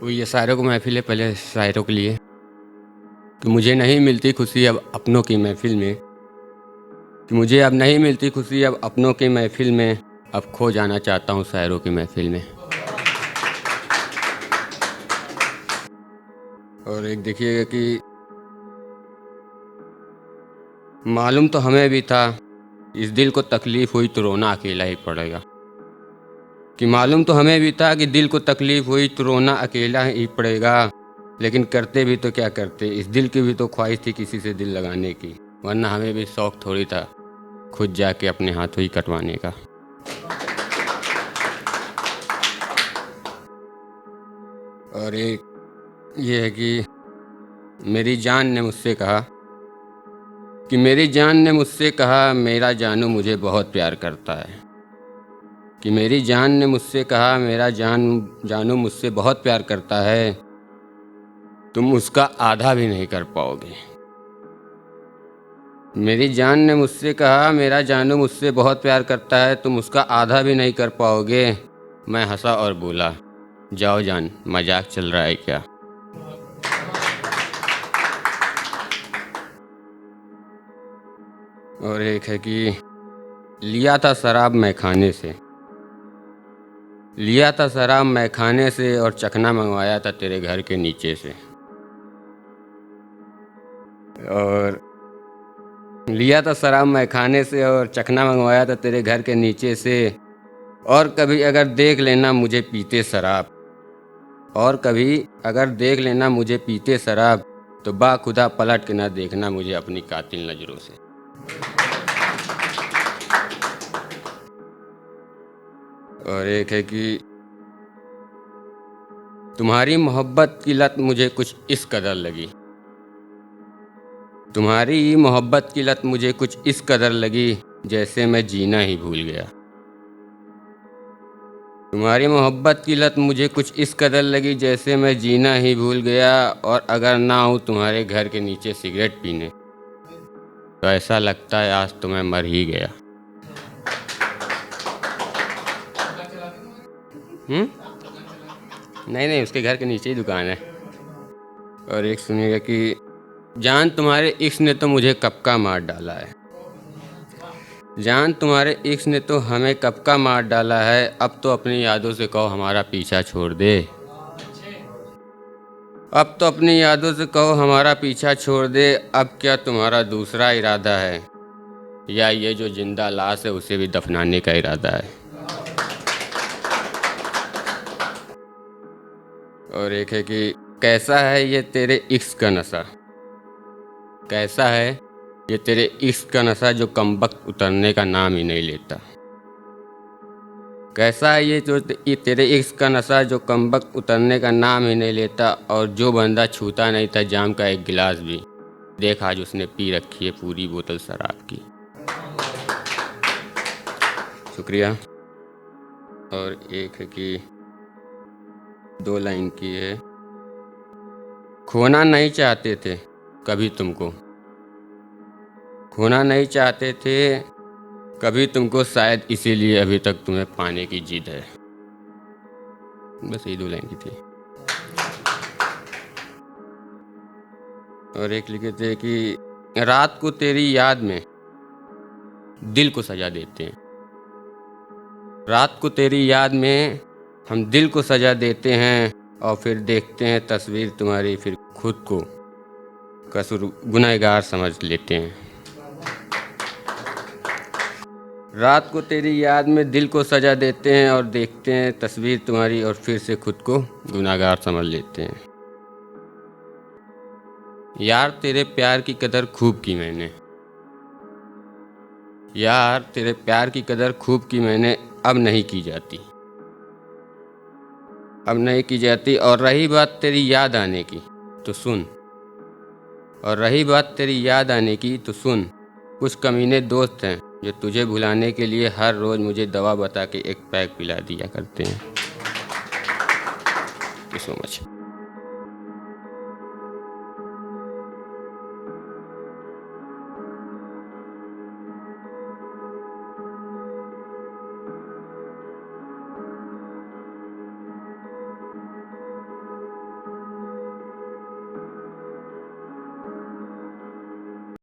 वो ये शायरों की महफ़िल है पहले शायरों के लिए कि मुझे नहीं मिलती खुशी अब अपनों की महफ़िल में, कि मुझे अब नहीं मिलती खुशी अब अपनों की महफ़िल में, अब खो जाना चाहता हूँ शायरों की महफ़िल में। और एक देखिएगा कि मालूम तो हमें भी था, इस दिल को तकलीफ़ हुई तो रोना अकेला ही पड़ेगा। कि मालूम तो हमें भी था कि दिल को तकलीफ़ हुई तो रोना अकेला ही पड़ेगा, लेकिन करते भी तो क्या करते, इस दिल की भी तो ख्वाहिश थी किसी से दिल लगाने की, वरना हमें भी शौक़ थोड़ी था खुद जाके अपने हाथों ही कटवाने का। और एक ये है कि मेरी जान ने मुझसे कहा कि मेरी जान ने मुझसे कहा मेरा जानू मुझे बहुत प्यार करता है। कि मेरी जान ने मुझसे कहा मेरा जानू मुझसे बहुत प्यार करता है, तुम उसका आधा भी नहीं कर पाओगे। मेरी जान ने मुझसे कहा मेरा जानू मुझसे बहुत प्यार करता है, तुम उसका आधा भी नहीं कर पाओगे। मैं हंसा और बोला, जाओ जान, मजाक चल रहा है क्या? और एक है कि लिया था शराब मैं खाने से, लिया था शराब मैं खाने से और चखना मंगवाया था तेरे घर के नीचे से। और लिया था शराब मैं खाने से और चखना मंगवाया था तेरे घर के नीचे से। और कभी अगर देख लेना मुझे पीते शराब, और कभी अगर देख लेना मुझे पीते शराब, तो बाखुदा पलट के ना देखना मुझे अपनी कातिल नज़रों से। और एक है कि तुम्हारी मोहब्बत की लत मुझे कुछ इस कदर लगी, तुम्हारी मोहब्बत की लत मुझे कुछ इस कदर लगी, जैसे मैं जीना ही भूल गया। तुम्हारी मोहब्बत की लत मुझे कुछ इस कदर लगी, जैसे मैं जीना ही भूल गया। और अगर ना हूँ तुम्हारे घर के नीचे सिगरेट पीने, तो ऐसा लगता है आज तो मैं मर ही गया। नहीं नहीं, उसके घर के नीचे ही दुकान है। और एक सुनिएगा कि जान तुम्हारे इश्क ने तो मुझे कब का मार डाला है, जान तुम्हारे इश्क ने तो हमें कब का मार डाला है। अब तो अपनी यादों से कहो हमारा पीछा छोड़ दे, अब तो अपनी यादों से कहो हमारा पीछा छोड़ दे। अब क्या तुम्हारा दूसरा इरादा है, या ये जो जिंदा लाश है उसे भी दफनाने का इरादा है। और एक है कि कैसा है ये तेरे इश्क का नशा, कैसा है ये तेरे इश्क का नशा जो कमबख्त उतरने का नाम ही नहीं लेता। कैसा है ये जो ये तेरे इश्क का नशा जो कमबख्त उतरने का नाम ही नहीं लेता। और जो बंदा छूता नहीं था जाम का एक गिलास भी, देख आज उसने पी रखी है पूरी बोतल शराब की। शुक्रिया। और एक है कि 2 लाइन की है, खोना नहीं चाहते थे कभी तुमको, खोना नहीं चाहते थे कभी तुमको, शायद इसीलिए अभी तक तुम्हें पाने की जिद है। बस ये 2 लाइन की थी। और एक लिखे थे कि रात को तेरी याद में दिल को सजा देते हैं, रात को तेरी याद में हम दिल को सजा देते हैं, और फिर देखते हैं तस्वीर तुम्हारी, फिर खुद को गुनहगार समझ लेते हैं। रात को तेरी याद में दिल को सजा देते हैं और देखते हैं तस्वीर तुम्हारी, और फिर से खुद को गुनहगार समझ लेते हैं। यार तेरे प्यार की कदर खूब की मैंने, यार तेरे प्यार की कदर खूब की मैंने, अब नहीं की जाती, अब नहीं की जाती। और रही बात तेरी याद आने की तो सुन, और रही बात तेरी याद आने की तो सुन, कुछ कमीने दोस्त हैं जो तुझे भुलाने के लिए हर रोज़ मुझे दवा बता के एक पैक पिला दिया करते हैं। Thank you so much.